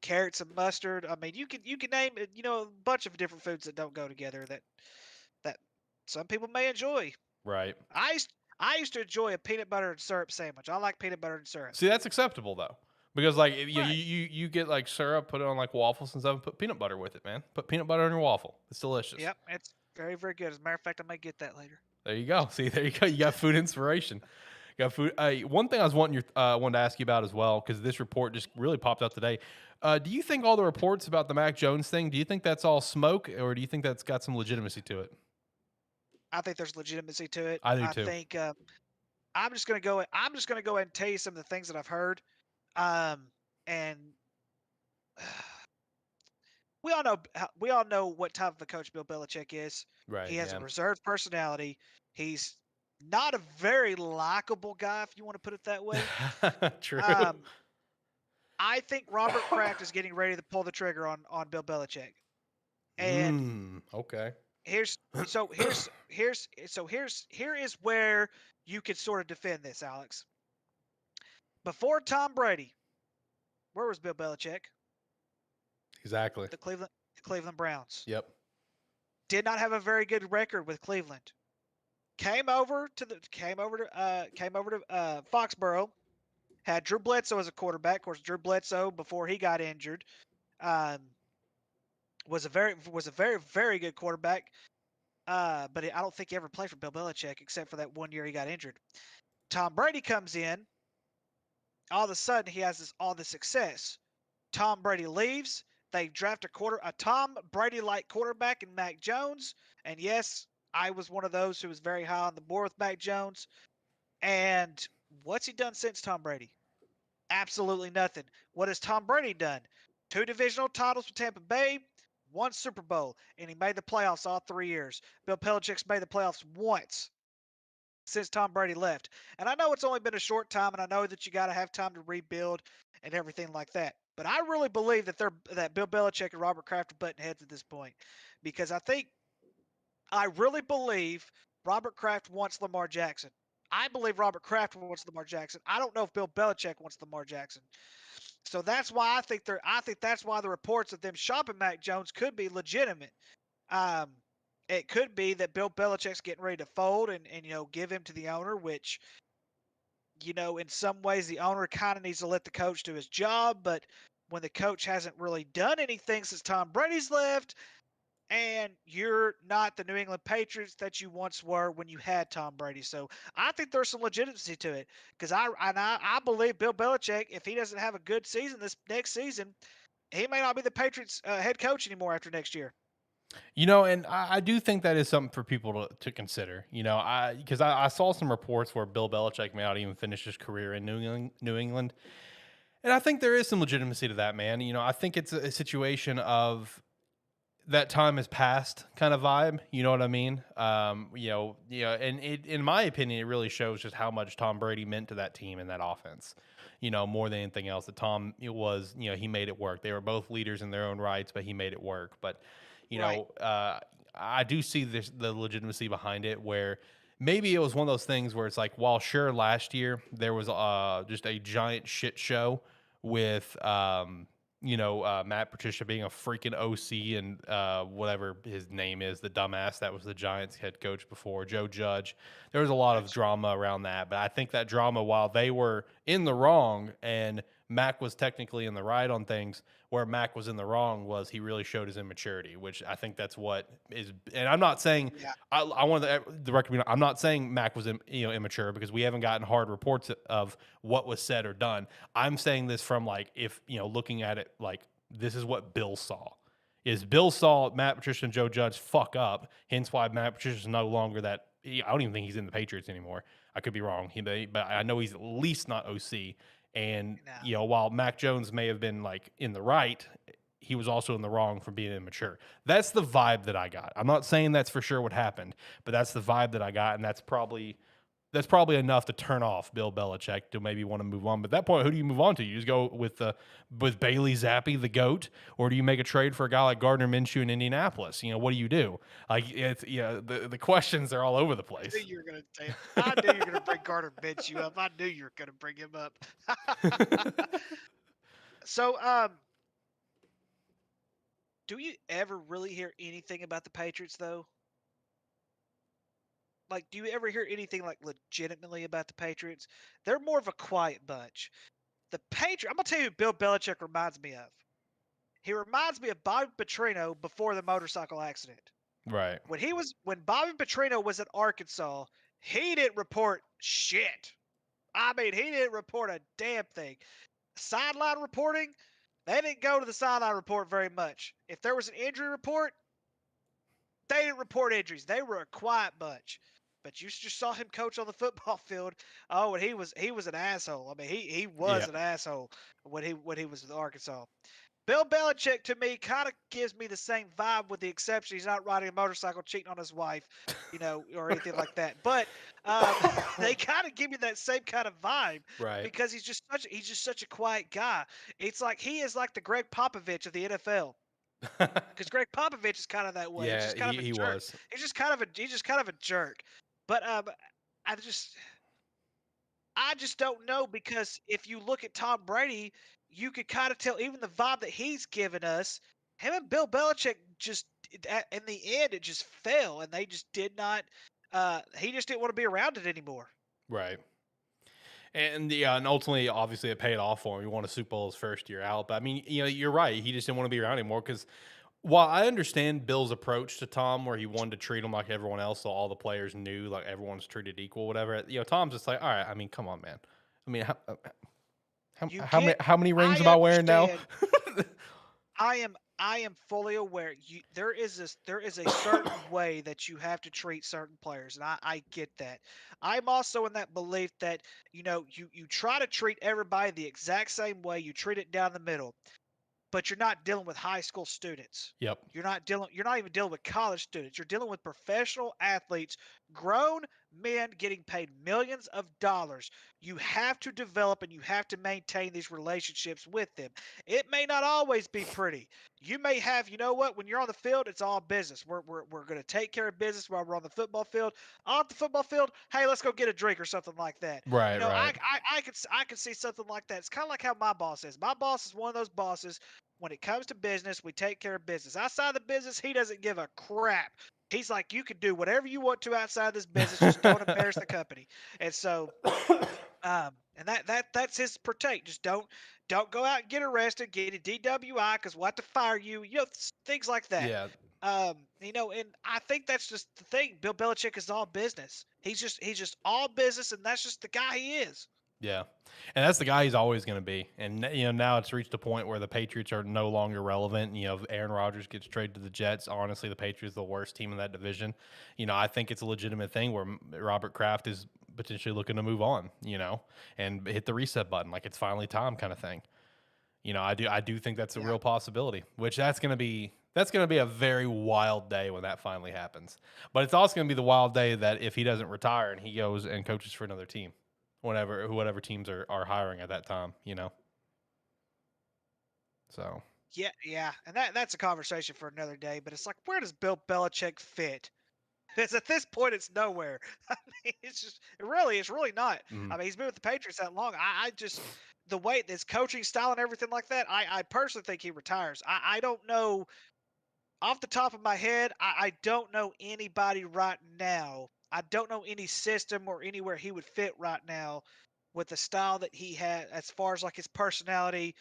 Carrots and mustard. I mean, you can name a bunch of different foods that don't go together that some people may enjoy. Right. I used to enjoy a peanut butter and syrup sandwich. I like peanut butter and syrup. See, that's acceptable though. Because like if Right. you get like syrup, put it on like waffles and stuff, and put peanut butter with it, man. Put peanut butter on your waffle. It's delicious. Yep, it's very, very good. As a matter of fact, I may get that later. There you go. See, there you go. You got food inspiration. Got food. One thing I was wanting to ask you about as well, because this report just really popped up today. Do you think all the reports about the Mac Jones thing? Do you think that's all smoke, or do you think that's got some legitimacy to it? I think there's legitimacy to it. I do too. I think I'm just gonna go. I'm just gonna go ahead and tell you some of the things that I've heard. And we all know what type of a coach Bill Belichick is. Right. He has yeah. a reserved personality. He's not a very likable guy, if you want to put it that way. True. I think Robert Kraft is getting ready to pull the trigger on Bill Belichick. And Okay. here is where you could sort of defend this, Alex. Before Tom Brady, where was Bill Belichick? Exactly. The Cleveland Browns. Yep. Did not have a very good record with Cleveland. Came over to Foxborough. Had Drew Bledsoe as a quarterback. Of course, Drew Bledsoe before he got injured was a very very good quarterback. But I don't think he ever played for Bill Belichick except for that one year he got injured. Tom Brady comes in. All of a sudden, he has all this success. Tom Brady leaves. They draft a Tom Brady-like quarterback in Mac Jones. And yes, I was one of those who was very high on the board with Mac Jones. And what's he done since Tom Brady? Absolutely nothing. What has Tom Brady done? 2 divisional titles with Tampa Bay, 1 Super Bowl, and he made the playoffs all 3 years. Bill Belichick's made the playoffs once since Tom Brady left. And I know it's only been a short time, and I know that you got to have time to rebuild and everything like that. But I really believe that Bill Belichick and Robert Kraft are butting heads at this point, because I really believe Robert Kraft wants Lamar Jackson. I believe Robert Kraft wants Lamar Jackson. I don't know if Bill Belichick wants Lamar Jackson. So that's why I think that's why the reports of them shopping Mac Jones could be legitimate. It could be that Bill Belichick's getting ready to fold and give him to the owner, which in some ways the owner kind of needs to let the coach do his job, but when the coach hasn't really done anything since Tom Brady's left, and you're not the New England Patriots that you once were when you had Tom Brady. So I think there's some legitimacy to it, because I believe Bill Belichick, if he doesn't have a good season this next season, he may not be the Patriots head coach anymore after next year. And I do think that is something for people to consider. Because I saw some reports where Bill Belichick may not even finish his career in New England. And I think there is some legitimacy to that, man. I think it's a situation of that time has passed kind of vibe. You know what I mean? And in my opinion, it really shows just how much Tom Brady meant to that team and that offense. More than anything else, that Tom was, he made it work. They were both leaders in their own rights, but he made it work. But, I do see the legitimacy behind it, where maybe it was one of those things where it's like, while sure, last year there was just a giant shit show with, Matt Patricia being a freaking OC and whatever his name is, the dumbass that was the Giants head coach before, Joe Judge. There was a lot of drama around that, but I think that drama, while they were in the wrong and Mac was technically in the right on things. Where Mac was in the wrong was he really showed his immaturity, which I think that's what is. And I'm not saying I want the record. I'm not saying Mac was immature, because we haven't gotten hard reports of what was said or done. I'm saying this from like, if looking at it like, this is what Bill saw. Is Bill saw Matt Patricia and Joe Judge fuck up, hence why Matt Patricia's no longer that. I don't even think he's in the Patriots anymore. I could be wrong, but I know he's at least not OC. And while Mac Jones may have been like in the right, he was also in the wrong for being immature. That's the vibe that I got. I'm not saying that's for sure what happened, but that's the vibe that I got, and that's probably enough to turn off Bill Belichick to maybe want to move on. But at that point, who do you move on to? You just go with Bailey Zappi, the GOAT, or do you make a trade for a guy like Gardner Minshew in Indianapolis? What do you do? Like, it's the questions are all over the place. I knew you were gonna say it. I knew you were gonna bring Gardner Minshew up. I knew you were gonna bring him up. So, do you ever really hear anything about the Patriots, though? Like, do you ever hear anything like legitimately about the Patriots? They're more of a quiet bunch. The Patriots, I'm gonna tell you who Bill Belichick reminds me of. He reminds me of Bobby Petrino before the motorcycle accident. Right. When Bobby Petrino was at Arkansas, he didn't report shit. I mean, he didn't report a damn thing. Sideline reporting, they didn't go to the sideline report very much. If there was an injury report, they didn't report injuries. They were a quiet bunch. But you just saw him coach on the football field. Oh, and he was an asshole. I mean, he was an asshole when he was with Arkansas. Bill Belichick, to me, kind of gives me the same vibe, with the exception he's not riding a motorcycle, cheating on his wife, or anything like that. But they kind of give me that same kind of vibe, Right. because he's just such a quiet guy. It's like he is like the Greg Popovich of the NFL. Because Greg Popovich is kind of that way. Yeah, He's just kind of a jerk. was. He's just kind of a jerk. But I just don't know, because if you look at Tom Brady, you could kind of tell, even the vibe that he's given us, him and Bill Belichick just in the end it just fell, and they just did not. He just didn't want to be around it anymore. Right. And and ultimately, obviously, it paid off for him. He won a Super Bowl his first year out. But I mean, you're right. He just didn't want to be around anymore, because while I understand Bill's approach to Tom, where he wanted to treat him like everyone else, so all the players knew, like everyone's treated equal, whatever. Tom's just like, all right. I mean, come on, man. I mean, how many rings am I wearing now? I am fully aware. There is a certain way that you have to treat certain players, and I get that. I'm also in that belief that you try to treat everybody the exact same way. You treat it down the middle, but you're not dealing with high school students. Yep. You're not even dealing with college students. You're dealing with professional athletes, grown men getting paid millions of dollars. You have to develop and you have to maintain these relationships with them. It may not always be pretty. You may have, when you're on the field, it's all business. We're going to take care of business while we're on the football field. Off the football field, hey, let's go get a drink or something like that. Right, right. I could see something like that. It's kind of like how my boss is. My boss is one of those bosses. When it comes to business, we take care of business. Outside the business, he doesn't give a crap. He's like, you can do whatever you want to outside this business, just don't embarrass the company. And so, and that's his partake. Just don't go out and get arrested, get a DWI, because we'll have to fire you. Things like that. Yeah. And I think that's just the thing. Bill Belichick is all business. He's just all business, and that's just the guy he is. Yeah. And that's the guy he's always going to be. And, now it's reached a point where the Patriots are no longer relevant. If Aaron Rodgers gets traded to the Jets, honestly, the Patriots are the worst team in that division. I think it's a legitimate thing where Robert Kraft is potentially looking to move on, and hit the reset button. Like, it's finally time kind of thing. I do think that's a real possibility, which that's going to be a very wild day when that finally happens. But it's also going to be the wild day that if he doesn't retire and he goes and coaches for another team. Whatever teams are hiring at that time, So Yeah, and that's a conversation for another day. But it's like, where does Bill Belichick fit? Because at this point, it's nowhere. I mean, it's really not. Mhm. I mean, he's been with the Patriots that long. I just the way this coaching style and everything like that. I personally think he retires. I don't know off the top of my head. I don't know anybody right now. I don't know any system or anywhere he would fit right now with the style that he had, as far as like his personality,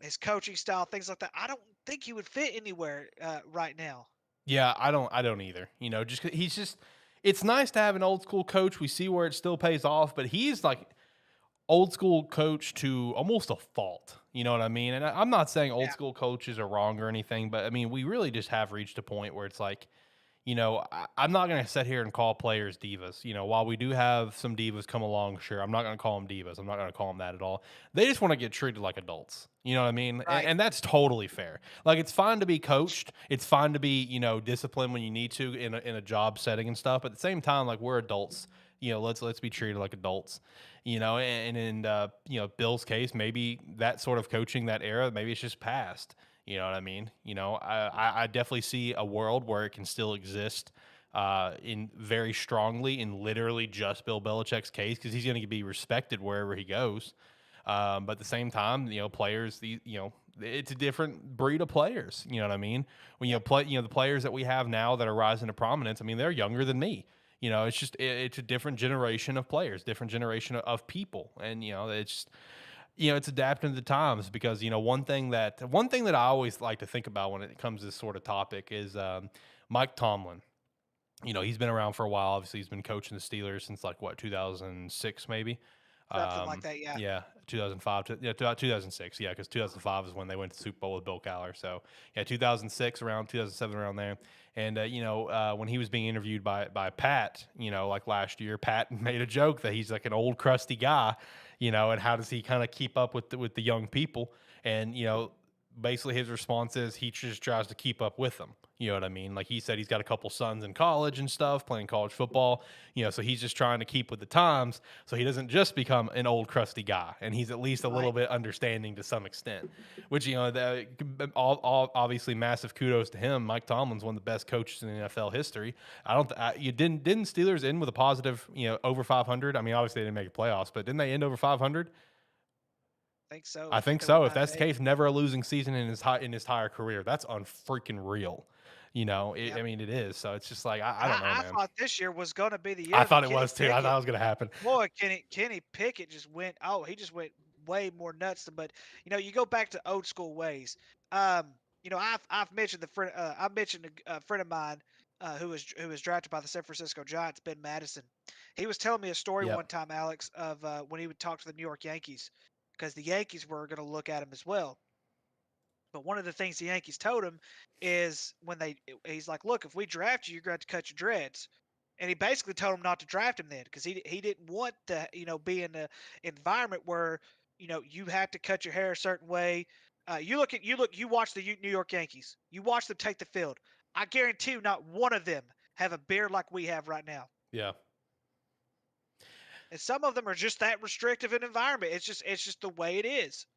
his coaching style, things like that. I don't think he would fit anywhere right now. Yeah, I don't either. You know, he's just. It's nice to have an old school coach. We see where it still pays off, but he's like old school coach to almost a fault. You know what I mean? And I'm not saying old school coaches are wrong or anything, but I mean, we really just have reached a point where it's like, you know, I'm not going to sit here and call players divas. You know, while we do have some divas come along, sure, I'm not going to call them divas. I'm not going to call them that at all. They just want to get treated like adults. You know what I mean? Right. And that's totally fair. Like, it's fine to be coached. It's fine to be, you know, disciplined when you need to in a job setting and stuff. But at the same time, like, we're adults. You know, let's be treated like adults. You know, and in you know, Bill's case, maybe that sort of coaching, that era, maybe it's just past. You know what I mean? You know, I definitely see a world where it can still exist in very strongly in literally just Bill Belichick's case, because he's going to be respected wherever he goes. But at the same time, you know, players, you know, it's a different breed of players. You know what I mean? When you play, you know, the players that we have now that are rising to prominence, I mean, they're younger than me. You know, it's just it's a different generation of players, different generation of people, and you know, it's just, you know, it's adapting to the times, because you know, one thing that I always like to think about when it comes to this sort of topic is Mike Tomlin. You know, he's been around for a while. Obviously, he's been coaching the Steelers since like what, 2006 maybe. Something like that, yeah. Yeah, 2005 to 2006. Yeah, because 2005 is when they went to the Super Bowl with Bill Cowher. So yeah, 2006 around 2007 around there. And you know, when he was being interviewed by Pat, you know, like last year, Pat made a joke that he's like an old crusty guy, you know, and how does he kind of keep up with the young people? And you know, basically his response is he just tries to keep up with them. You know what I mean? Like he said, he's got a couple sons in college and stuff, playing college football. You know, so he's just trying to keep with the times, so he doesn't just become an old crusty guy, and he's at least a little bit understanding to some extent. Which, you know, obviously massive kudos to him. Mike Tomlin's one of the best coaches in NFL history. You didn't Steelers end with a positive, you know, over 500. I mean, obviously they didn't make the playoffs, but didn't they end over 500? I think so. I think so. If that's the case, never a losing season in his entire career. That's unfreaking real. You know, I mean, it is. So it's just like, I don't know, man. I thought this year was going to be the year. I thought it was too. I thought it was going to happen. Boy, Kenny Pickett just went. Oh, he just went way more nuts. But you know, you go back to old school ways. You know, I've mentioned I mentioned a friend of mine who was drafted by the San Francisco Giants, Ben Madison. He was telling me a story one time, Alex, of when he would talk to the New York Yankees, because the Yankees were going to look at him as well. But one of the things the Yankees told him is he's like, look, if we draft you, you're going to have to cut your dreads. And he basically told him not to draft him then, because he didn't want to, you know, be in an environment where, you know, you have to cut your hair a certain way. You watch the New York Yankees. You watch them take the field. I guarantee you, not one of them have a beard like we have right now. Yeah. And some of them are just that restrictive an environment. It's just the way it is.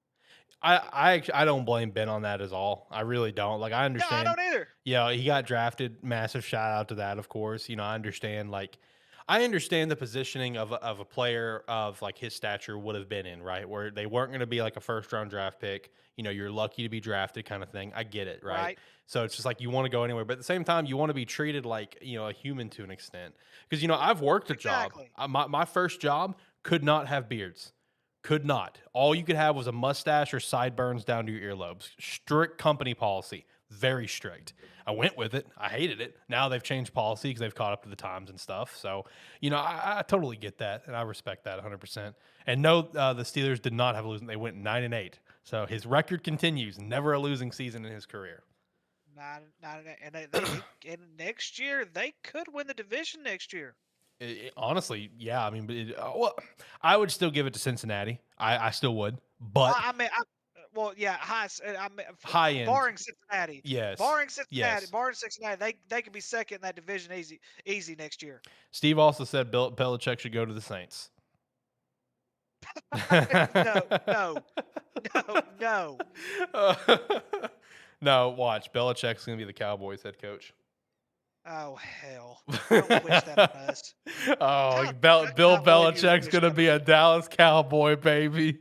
I don't blame Ben on that at all. I really don't. Like, I understand. No, I don't either. Yeah, he got drafted. Massive shout out to that, of course. You know, I understand. Like, I understand the positioning of a player of like his stature would have been in, right, where they weren't going to be like a first round draft pick. You know, you're lucky to be drafted, kind of thing. I get it, right? So it's just like you want to go anywhere, but at the same time, you want to be treated like, you know, a human to an extent. Because, you know, I've worked a job. My first job could not have beards. Could not. All you could have was a mustache or sideburns down to your earlobes. Strict company policy. Very strict. I went with it. I hated it. Now they've changed policy because they've caught up to the times and stuff. So, you know, I totally get that, and I respect that 100%. And no, the Steelers did not have a losing. They went 9-8. So his record continues. Never a losing season in his career. And next year, they could win the division next year. Honestly, yeah. I mean, well, I would still give it to Cincinnati. I still would, but high end, barring Cincinnati. Yes, barring Cincinnati, they could be second in that division easy next year. Steve also said Belichick should go to the Saints. No. No, watch. Belichick's going to be the Cowboys head coach. Oh, hell. I don't wish that on us. Oh, Bill Belichick's going to be a Dallas Cowboy, baby.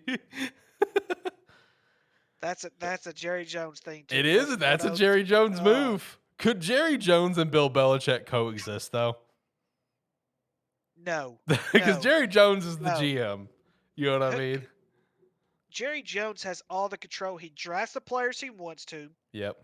That's a Jerry Jones thing, too. It is. That's a Jerry Jones move. Could Jerry Jones and Bill Belichick coexist, though? No. Because Jerry Jones is the GM. You know what I mean? Jerry Jones has all the control. He drafts the players he wants to. Yep.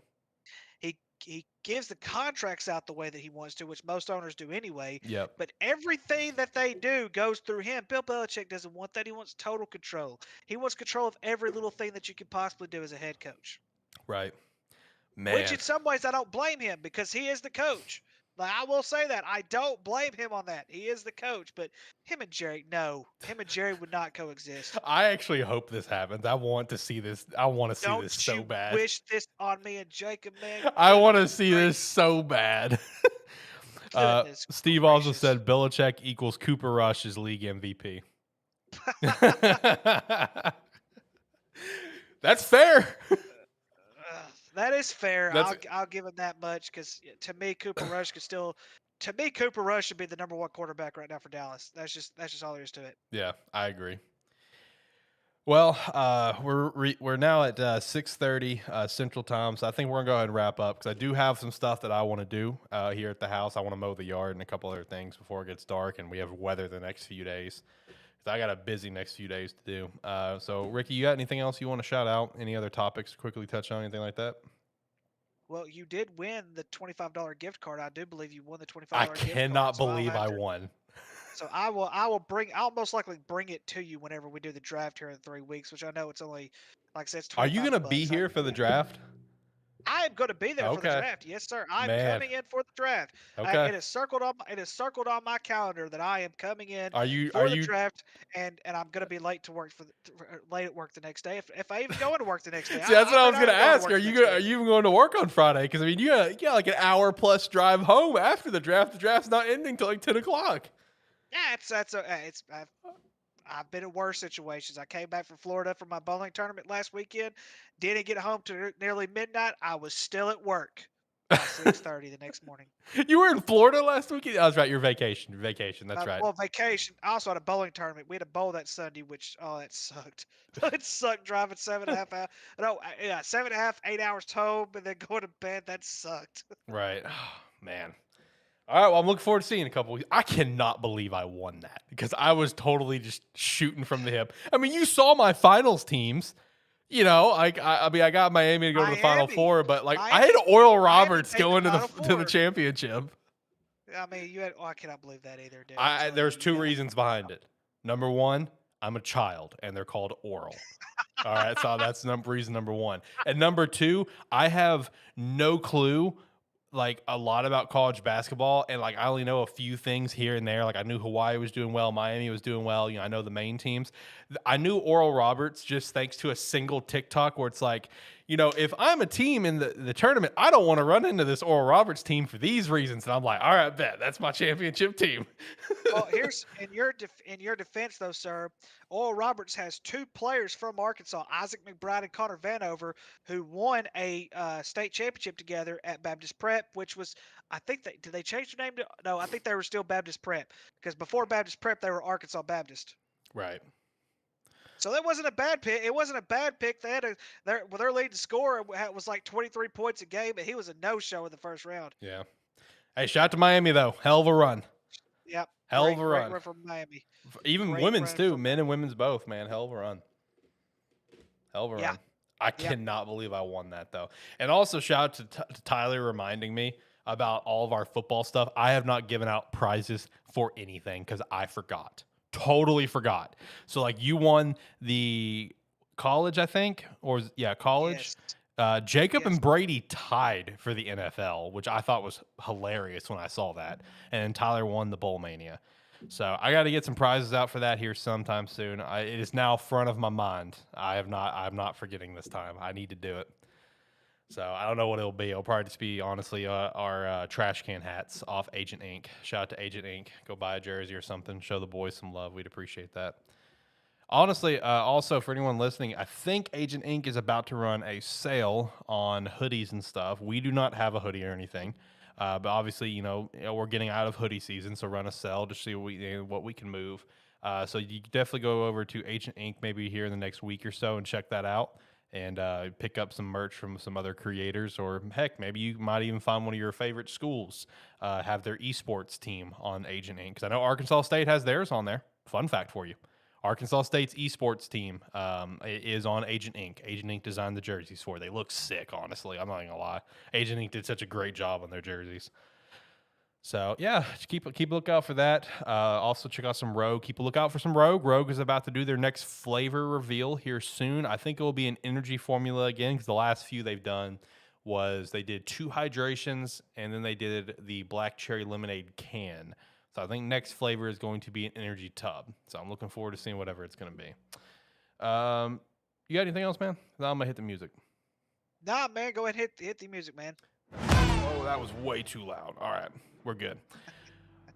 He gives the contracts out the way that he wants to, which most owners do anyway. Yep. But everything that they do goes through him. Bill Belichick doesn't want that. He wants total control. He wants control of every little thing that you can possibly do as a head coach. Right. Man. Which in some ways I don't blame him because he is the coach. Like, I will say that. I don't blame him on that. He is the coach. But him and Jerry would not coexist. I actually hope this happens. I want to see this. I want to see Don't this so you bad. wish this on me and Jacob, man? I want to see this so bad. Goodness Steve also gracious. said Belichick equals Cooper Rush as league MVP. That's fair. That is fair. That's- I'll give him that much because to me, Cooper Rush Cooper Rush should be the number one quarterback right now for Dallas. That's just all there is to it. Yeah, I agree. Well, we're now at 6:30 Central Time, so I think we're gonna go ahead and wrap up because I do have some stuff that I want to do here at the house. I want to mow the yard and a couple other things before it gets dark, and we have weather the next few days. So I got a busy next few days to do. So Ricky, you got anything else you want to shout out? Any other topics to quickly touch on? Anything like that? Well, you did win the $25 gift card. I do believe you won the $25 I gift card. cannot so I'll believe have I to- won. So I'll most likely bring it to you whenever we do the draft here in 3 weeks, which I know it's only, like I said, it's Are you gonna $25. be here for the draft? I am going to be there for the Okay. draft. Yes, sir. I'm Man. coming in for the draft. Okay. It is circled on my calendar that I am coming in Are you for the draft, and I'm going to be late to work late at work the next day. If I even go into work the next day. See, that's what I was going to ask. Are you even going to work on Friday? Because I mean, you got like an hour plus drive home after the draft. The draft's not ending till like 10 o'clock. Yeah, I've been in worse situations. I came back from Florida for my bowling tournament last weekend. Didn't get home to nearly midnight. I was still at work by 6:30 the next morning. You were in Florida last weekend? Oh, that's right. Your vacation. That's right. Well, vacation. I also had a bowling tournament. We had a bowl that Sunday, which that sucked. It sucked driving 7.5 hours. No, yeah, 7.5, 8 hours home, and then going to bed. That sucked. Right. Oh, man. All right. Well, I'm looking forward to seeing a couple weeks. I cannot believe I won that because I was totally just shooting from the hip. I mean, you saw my finals teams. You know, I got Miami to go to the Final Four, but like I had Oral Roberts going to the championship. I mean, I cannot believe that either, dude. There's two reasons behind it. Number one, I'm a child, and they're called Oral. All right, so that's reason number one. And number two, I have no clue like a lot about college basketball, and like I only know a few things here and there. Like I knew Hawaii was doing well, Miami was doing well. You know, I know the main teams. I knew Oral Roberts just thanks to a single TikTok where it's like, you know, if I'm a team in the tournament, I don't want to run into this Oral Roberts team for these reasons. And I'm like, all right, bet that's my championship team. Well, here's in your defense though, sir. Oral Roberts has two players from Arkansas, Isaac McBride and Connor Vanover, who won a state championship together at Baptist Prep, which was, I think did they change their name to? No, I think they were still Baptist Prep because before Baptist Prep they were Arkansas Baptist. Right. So that wasn't a bad pick. It wasn't a bad pick. They had their leading scorer was like 23 points a game, but he was a no-show in the first round. Yeah. Hey, shout out to Miami though. Hell of a run. Yep. Hell of a run. Great run from Miami. Even Great women's run too, from- men and women's both, man. Hell of a run. Hell of a Yeah. run. I cannot believe I won that though. And also shout out to Tyler reminding me about all of our football stuff. I have not given out prizes for anything because I forgot. Totally forgot. So like you won the college, I think, college. Yes. Jacob Yes. and Brady tied for the NFL, which I thought was hilarious when I saw that. And then Tyler won the Bowl Mania. So I got to get some prizes out for that here sometime soon. It is now front of my mind. I'm not forgetting this time. I need to do it. So I don't know what it'll be. It'll probably just be, honestly, our trash can hats off Agent Inc. Shout out to Agent Inc. Go buy a jersey or something. Show the boys some love. We'd appreciate that. Honestly, also for anyone listening, I think Agent Inc. is about to run a sale on hoodies and stuff. We do not have a hoodie or anything. But obviously, you know, we're getting out of hoodie season, so run a sale to see what we can move. So you can definitely go over to Agent Inc. maybe here in the next week or so and check that out and pick up some merch from some other creators. Or heck, maybe you might even find one of your favorite schools have their esports team on Agent Inc. Because I know Arkansas State has theirs on there. Fun fact for you. Arkansas State's esports team is on Agent Inc. Agent Inc. designed the jerseys for. They look sick, honestly. I'm not gonna lie. Agent Inc. did such a great job on their jerseys. So yeah, just keep a lookout for that. Also check out some Rogue. Keep a lookout for some Rogue. Rogue is about to do their next flavor reveal here soon. I think it will be an energy formula again because the last few they've done was they did 2 hydrations and then they did the black cherry lemonade can. So I think next flavor is going to be an energy tub. So I'm looking forward to seeing whatever it's going to be. You got anything else, man? Now I'm gonna hit the music. Nah, man, go ahead hit the music, man. Oh, that was way too loud. All right, we're good.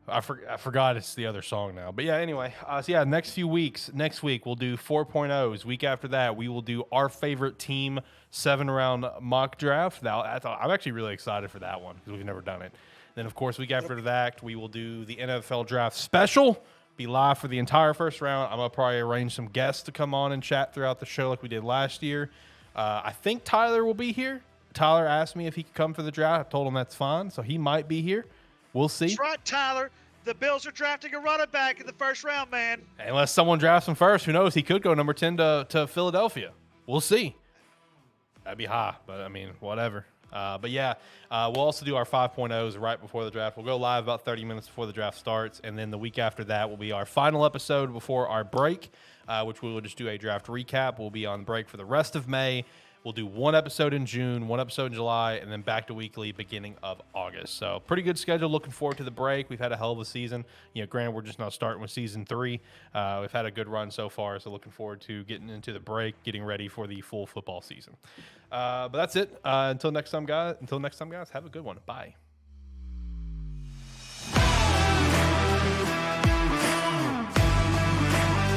I forgot it's the other song now. But yeah, anyway. So yeah, next week we'll do 4.0s. Week after that, we will do our favorite team 7-round mock draft. Now, I'm actually really excited for that one because we've never done it. Then, of course, week after that, we will do the NFL draft special. Be live for the entire first round. I'm going to probably arrange some guests to come on and chat throughout the show like we did last year. I think Tyler will be here. Tyler asked me if he could come for the draft. I told him that's fine, so he might be here. We'll see. That's right, Tyler. The Bills are drafting a running back in the first round, man. Unless someone drafts him first, who knows? He could go number 10 to Philadelphia. We'll see. That'd be high, but I mean, whatever. But yeah, we'll also do our 5.0s right before the draft. We'll go live about 30 minutes before the draft starts, and then the week after that will be our final episode before our break, which we will just do a draft recap. We'll be on break for the rest of May. We'll do 1 episode in June, 1 episode in July, and then back to weekly beginning of August. So pretty good schedule. Looking forward to the break. We've had a hell of a season. You know, granted, we're just not starting with season 3. We've had a good run so far, so looking forward to getting into the break, getting ready for the full football season. But that's it. Until next time, guys. Have a good one. Bye.